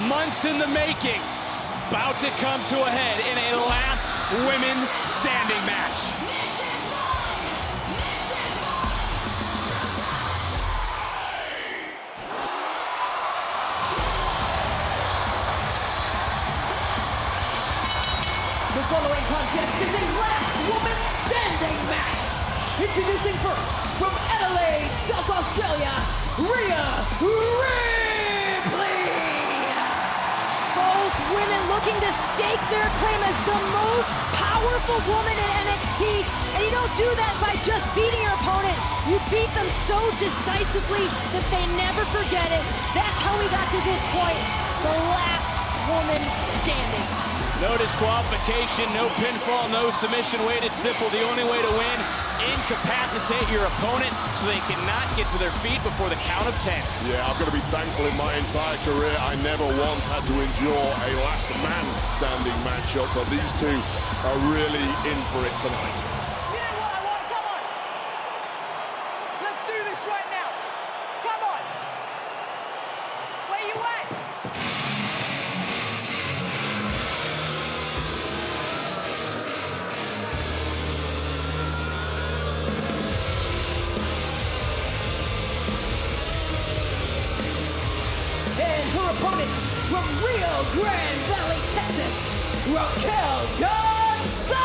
months in the making, about to come to a head in a last women's standing match. The following contest is a last women's standing match. Introducing first, from Adelaide, South Australia, Rhea Ripley. Both women looking to stake their claim as the most powerful woman in NXT. And you don't do that by just beating your opponent. You beat them so decisively that they never forget it. That's how we got to this point. The last woman standing. No disqualification, no pinfall, no submission. Weighted simple. The only way to win, incapacitate your opponent so they cannot get to their feet before the count of 10. Yeah, I've got to be thankful in my entire career I never once had to endure a last man standing matchup, but these two are really in for it tonight. You know what I want? Come on. Let's do this right now. Come on. Where you at? And her opponent from Rio Grande Valley, Texas, Raquel Gonzalez.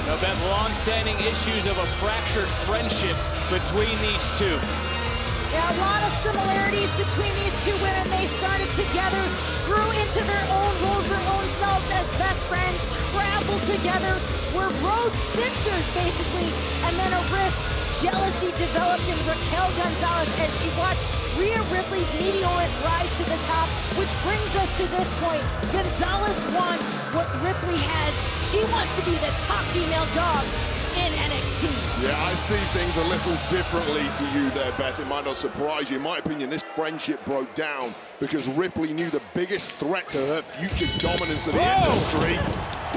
Now, Beth, long-standing issues of a fractured friendship between these two. Yeah, a lot of similarities between these two women. They started together, grew into their own roles, their own selves as best friends, traveled together, were road sisters, basically, and then a rift, jealousy developed in Raquel Gonzalez as she watched Rhea Ripley's meteoric rise to the top, which brings us to this point. Gonzalez wants what Ripley has. She wants to be the top female dog in NXT. Yeah, I see things a little differently to you there, Beth. It might not surprise you. In my opinion, this friendship broke down because Ripley knew the biggest threat to her future dominance of the industry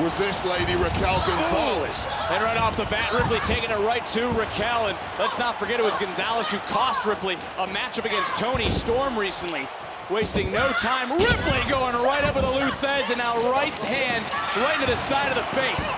was this lady, Raquel Gonzalez. And right off the bat, Ripley taking it right to Raquel. And let's not forget it was Gonzalez who cost Ripley a matchup against Toni Storm recently. Wasting no time, Ripley going right up with a Lou Thez, and now right hands right into the side of the face.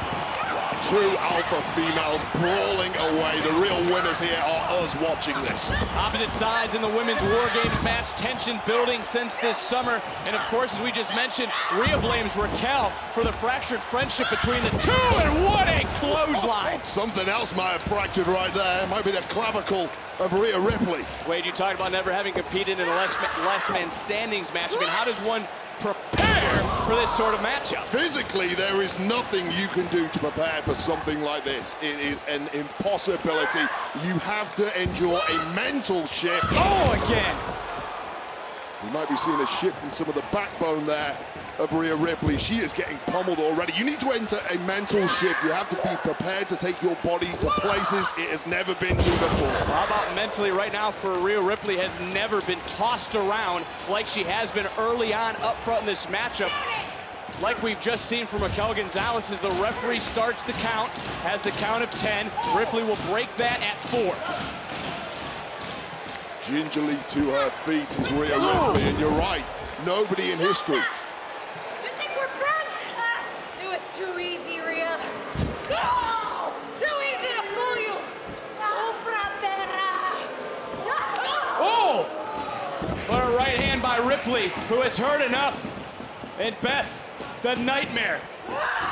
Two alpha females brawling away. The real winners here are us watching this. Opposite sides in the women's War Games match. Tension building since this summer. And of course, as we just mentioned, Rhea blames Raquel for the fractured friendship between the two. And what a clothesline! Something else might have fractured right there. Might be the clavicle of Rhea Ripley. Wade, you talked about never having competed in a last man standings match. I mean, how does one prepare for this sort of matchup? Physically, there is nothing you can do to prepare for something like this. It is an impossibility. You have to endure a mental shift. Oh, again! You might be seeing a shift in some of the backbone there of Rhea Ripley. She is getting pummeled already. You need to enter a mental shift. You have to be prepared to take your body to places it has never been to before. How about mentally right now for Rhea Ripley? Has never been tossed around like she has been early on up front in this matchup. Like we've just seen from Raquel Gonzalez as the referee starts the count, has the count of 10. Ripley will break that at 4. Gingerly to her feet is Rhea Ripley, and you're right, nobody in history. You think we're friends? It was too easy, Rhea. Go! Too easy to fool you. Sofra perra. Oh! What a right hand by Ripley, who has heard enough. And Beth, the nightmare,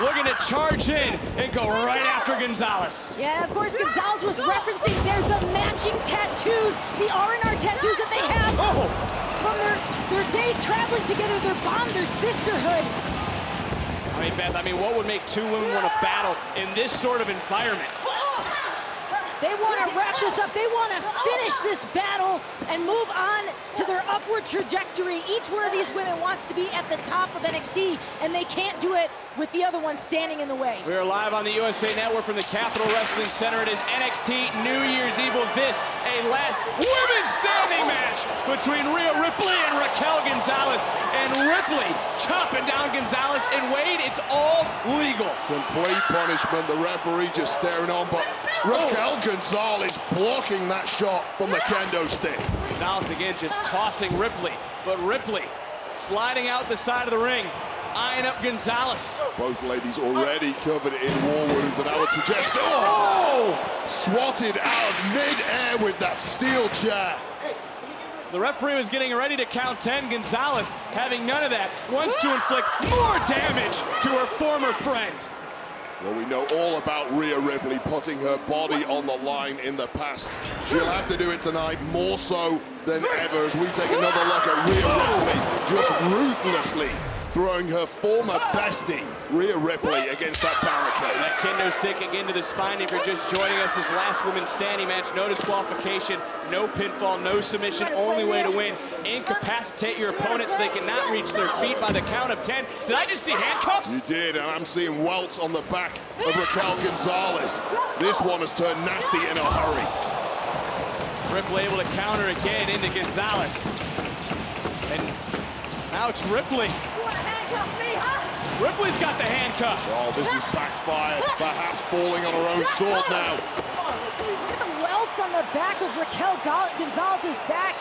looking to charge in and go right after Gonzalez. Yeah, and of course, Gonzalez was referencing the matching tattoos, the R&R tattoos that they have from their days traveling together, their bond, their sisterhood. I mean, Beth, what would make two women want to battle in this sort of environment? They want to wrap this up. They want to finish this battle and move on to their upward trajectory. Each one of these women wants to be at the top of NXT, and they can't do it with the other one standing in the way. We are live on the USA Network from the Capitol Wrestling Center. It is NXT New Year's Eve. This, a last women's standing match between Rhea Ripley and Raquel Gonzalez. And Ripley chopping down Gonzalez, and Wade, it's all legal. Complete punishment. The referee just staring on, but Raquel Gonzalez blocking that shot from the kendo stick. Gonzalez again just tossing Ripley, but Ripley sliding out the side of the ring, eyeing up Gonzalez. Both ladies already covered in war wounds, and I would suggest, oh! Swatted out of mid-air with that steel chair. The referee was getting ready to count 10. Gonzalez, having none of that, wants to inflict more damage to her former friend. Well, we know all about Rhea Ripley putting her body on the line in the past. She'll have to do it tonight more so than ever as we take another look at Rhea Ripley just ruthlessly throwing her former bestie, Rhea Ripley, against that barricade. That kendo stick again to the spine. If you're just joining us, this last women's standing match, no disqualification, no pinfall, no submission. Only way to win, incapacitate your opponent so they cannot reach their feet by the count of 10. Did I just see handcuffs? You did, and I'm seeing welts on the back of Raquel Gonzalez. This one has turned nasty in a hurry. Ripley able to counter again into Gonzalez. And now it's Ripley. Ripley's got the handcuffs. Oh, this is backfired, perhaps falling on her own sword now. Look at the welts on the back of Raquel Gonzalez's back.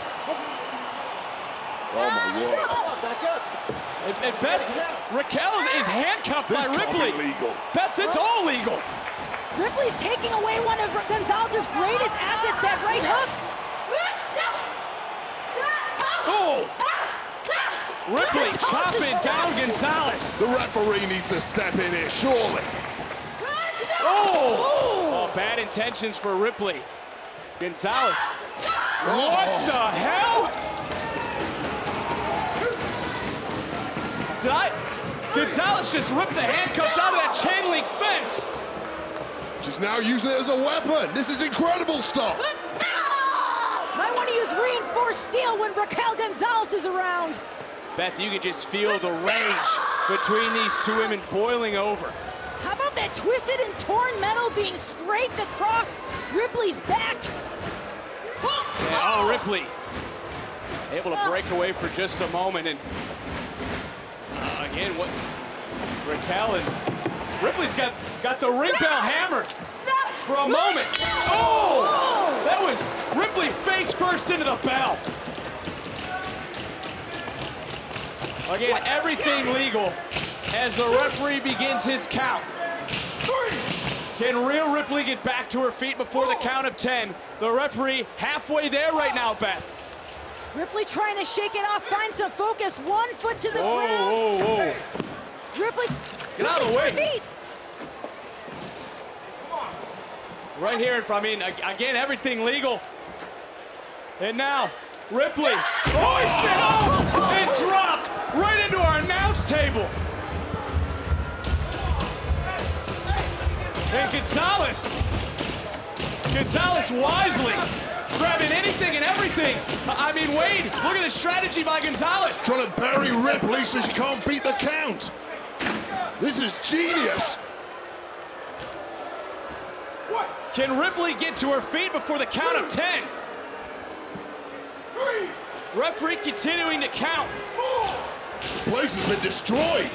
Oh my word. And Beth, Raquel is handcuffed This by can't Ripley. be legal. Beth, it's all legal. Ripley's taking away one of Gonzalez's greatest assets, that right hook. Oh! Ripley Gonzalez chopping is down Gonzalez. The referee needs to step in here, surely. Oh, bad intentions for Ripley. Gonzalez. What the hell? Gonzalez just ripped the handcuffs out of that chain link fence. She's now using it as a weapon. This is incredible stuff. Might want to use reinforced steel when Raquel Gonzalez is around. Beth, you can just feel the rage between these two women boiling over. How about that twisted and torn metal being scraped across Ripley's back? And, oh, Ripley able to break away for just a moment. And again, what Raquel and Ripley's got the ring bell hammered for a moment. Oh, that was Ripley face first into the bell. Again, everything legal as the referee begins his count. Can Rhea Ripley get back to her feet before the count of 10? The referee halfway there right now, Beth. Ripley trying to shake it off, find some focus. 1 foot to the ground. Whoa. Ripley, Get out of the way. to her feet. Right here, I mean, again, everything legal. And now, Ripley hoisted up and dropped right into our announce table. And Gonzalez wisely grabbing anything and everything. I mean, Wade, look at the strategy by Gonzalez. Trying to bury Ripley so she can't beat the count. This is genius. Can Ripley get to her feet before the count of 10? Referee continuing to count. This place has been destroyed.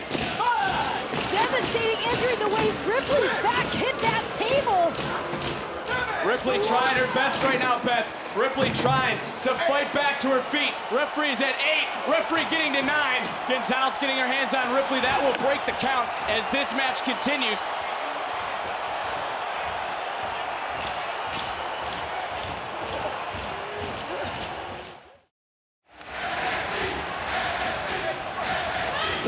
Devastating injury the way Ripley's back hit that table. Ripley trying her best right now, Beth. Ripley trying to fight back to her feet. Referee is at 8. Referee getting to 9. Gonzalez getting her hands on Ripley. That will break the count as this match continues.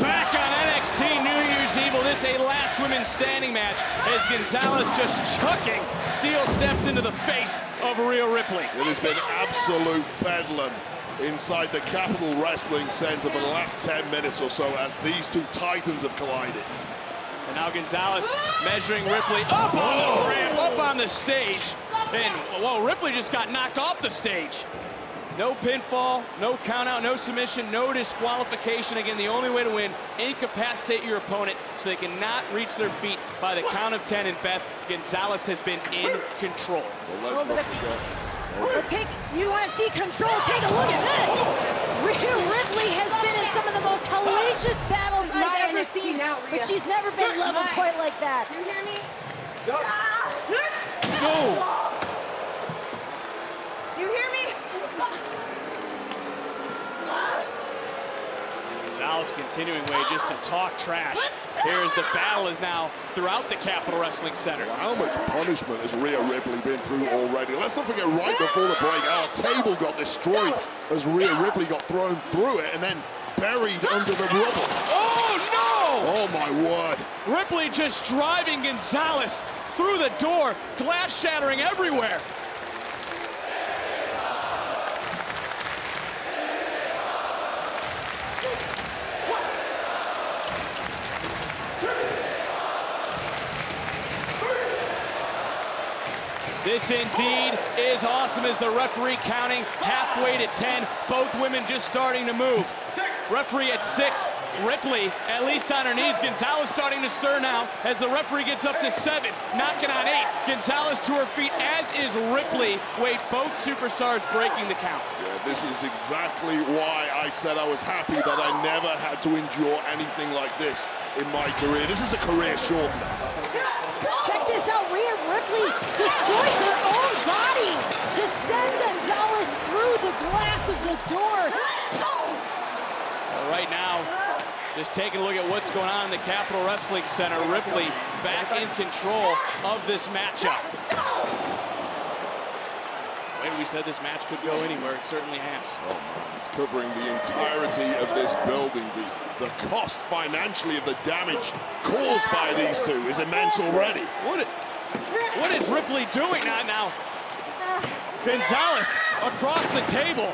Back on NXT New Year's Evil, this a last women's standing match as Gonzalez just chucking steel steps into the face of Rhea Ripley. It has been absolute bedlam inside the Capitol Wrestling Center for the last 10 minutes or so as these two titans have collided. And now Gonzalez measuring Ripley up on the ramp, up on the stage. And, well, Ripley just got knocked off the stage. No pinfall, no countout, no submission, no disqualification. Again, the only way to win, incapacitate your opponent so they cannot reach their feet by the count of 10. And Beth, Gonzalez has been in control. Well, let's not forget. You want to see control? Take a look at this. Rhea Ripley has been in some of the most hellacious battles I've ever seen, but she's never been leveled quite like that. You hear me? No. You hear me? Gonzalez continuing way just to talk trash. Here's the battle is now throughout the Capitol Wrestling Center. How much punishment has Rhea Ripley been through already? Let's not forget, right before the break, our table got destroyed as Rhea Ripley got thrown through it and then buried under the rubble. Oh, no! Oh, my word. Ripley just driving Gonzalez through the door, glass shattering everywhere. This indeed is awesome as the referee counting halfway to 10. Both women just starting to move. Referee at 6. Ripley at least on her knees. Gonzalez starting to stir now as the referee gets up to 7. Knocking on 8. Gonzalez to her feet, as is Ripley. Wait, both superstars breaking the count. Yeah, this is exactly why I said I was happy that I never had to endure anything like this in my career. This is a career shortener. Check this out, Rhea Ripley destroyed her own body to send Gonzalez through the glass of the door. Right now, just taking a look at what's going on in the Capitol Wrestling Center. Ripley back in control of this matchup. Maybe we said this match could go anywhere. It certainly has. Oh man, it's covering the entirety of this building. The cost financially of the damage caused by these two is immense already. What is Ripley doing now? Gonzalez across the table.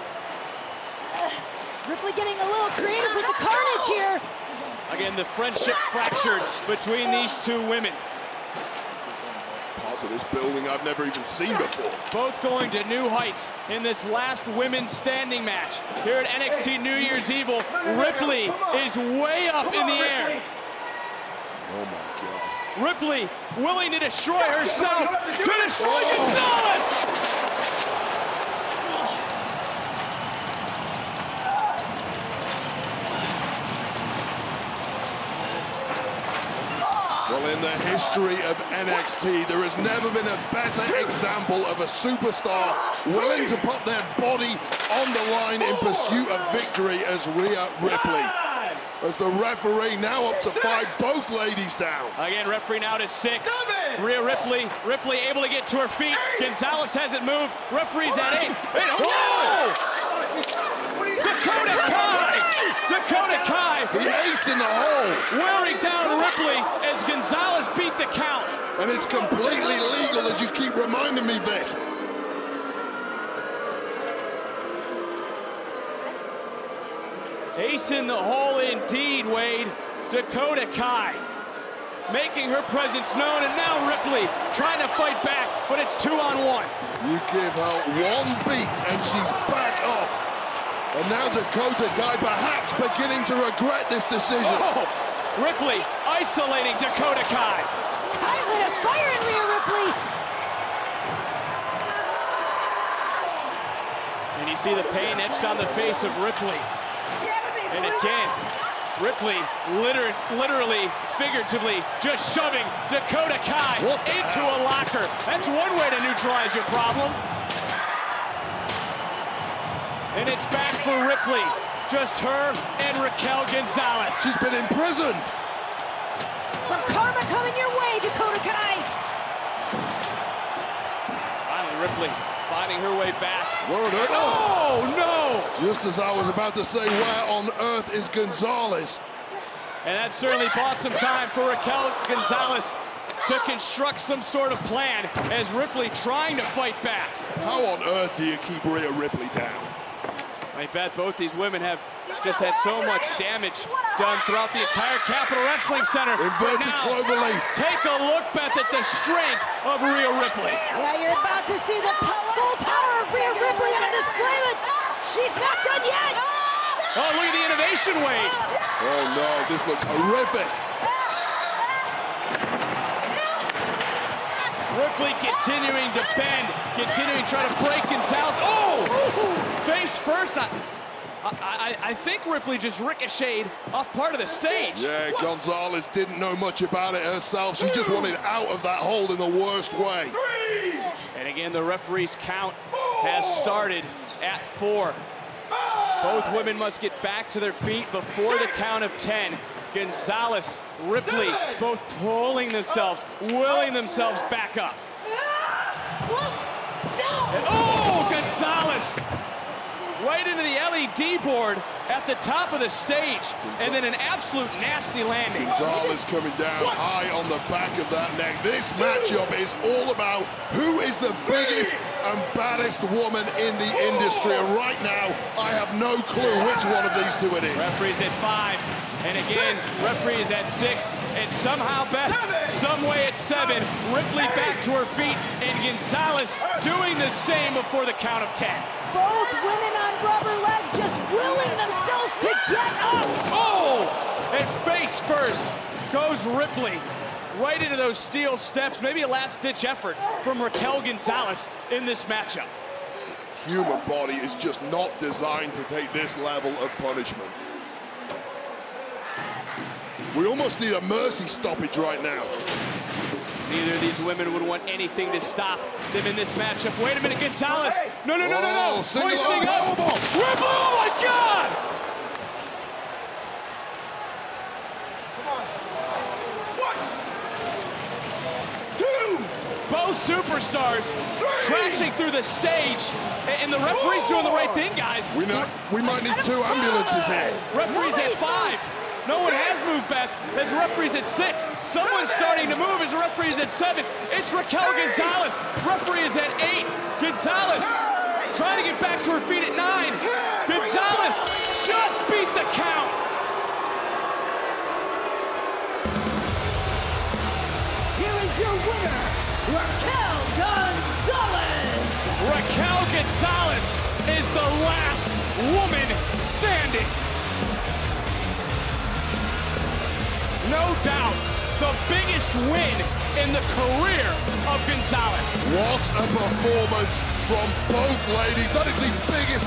Ripley getting a little creative with the carnage here. Again, the friendship fractured between these two women. Parts of this building I've never even seen before. Both going to new heights in this last women's standing match. Here at NXT New Year's Evil, Ripley is way up in the air. Oh my God. Ripley willing to destroy herself to destroy Gonzalez! Well, in the history of NXT, there has never been a better example of a superstar willing to put their body on the line in pursuit of victory as Rhea Ripley. As the referee now up to 5, both ladies down. Again, referee now to 6. Rhea Ripley able to get to her feet. Gonzalez hasn't moved. Referee's at 8. Dakota Kai! The ace in the hole. Wearing down Ripley as Gonzalez beat the count. And it's completely legal, as you keep reminding me, Vic. Ace in the hole indeed, Wade. Dakota Kai making her presence known, and now Ripley trying to fight back, but it's 2-on-1. You give her one beat and she's back up. And now Dakota Kai perhaps beginning to regret this decision. Oh, Ripley isolating Dakota Kai. Kai lit a fire in Rhea Ripley. And you see the pain etched on the face of Ripley. And again, Ripley literally, figuratively, just shoving Dakota Kai into a locker. That's one way to neutralize your problem. And it's back for Ripley. Just her and Raquel Gonzalez. She's been in prison. Some karma coming your way, Dakota Kai. Finally, Ripley finding her way back. Where on earth? Oh, no! Just as I was about to say, where on earth is Gonzalez? And that certainly bought some time for Raquel Gonzalez to construct some sort of plan as Ripley trying to fight back. How on earth do you keep Rhea Ripley down? I bet both these women have just had so much damage done throughout the entire Capitol Wrestling Center. Inverted cloverleaf. Take a look, Beth, at the strength of Rhea Ripley. Yeah, you're about to see the full power of Rhea Ripley on display, but she's not done yet. Oh, look at the innovation, Wade. Oh no, this looks horrific. Ripley continuing to bend, continuing to try to break Gonzalez. Oh! Face first. I think Ripley just ricocheted off part of the stage. Yeah, Gonzalez didn't know much about it herself. She just wanted out of that hold in the worst way. And again, the referee's count has started at 4. Both women must get back to their feet before the count of 10. Gonzalez, Ripley, both pulling themselves, willing themselves back up. Oh, Gonzalez! Right into the LED board at the top of the stage, and then an absolute nasty landing. Gonzalez coming down high on the back of that neck. This matchup is all about who is the biggest and baddest woman in the industry. And right now, I have no clue which one of these two it is. Referee's at 5, and again, referee is at 6. It's somehow Beth, some way at 7. Ripley back to her feet, and Gonzalez doing the same before the count of 10. Both women on rubber legs just willing themselves to get up. Oh! And face first goes Ripley. Right into those steel steps. Maybe a last-ditch effort from Raquel Gonzalez in this matchup. Human body is just not designed to take this level of punishment. We almost need a mercy stoppage right now. Neither of these women would want anything to stop them in this matchup. Wait a minute, Gonzalez. No. Single Hoisting up. up. Ripley, oh my God! Both superstars crashing through the stage, and the referee's doing the right thing, guys. We might need 2 ambulances here. Referee's at 5. No one has moved, Beth. As referee's at 6. Someone's starting to move as referee's at 7. It's Raquel Gonzalez. Referee is at 8. Gonzalez trying to get back to her feet at 9. Gonzalez just beat the count. Here is your winner, Raquel Gonzalez. Raquel Gonzalez is the last woman standing. No doubt, the biggest win in the career of Gonzalez. What a performance from both ladies. That is the biggest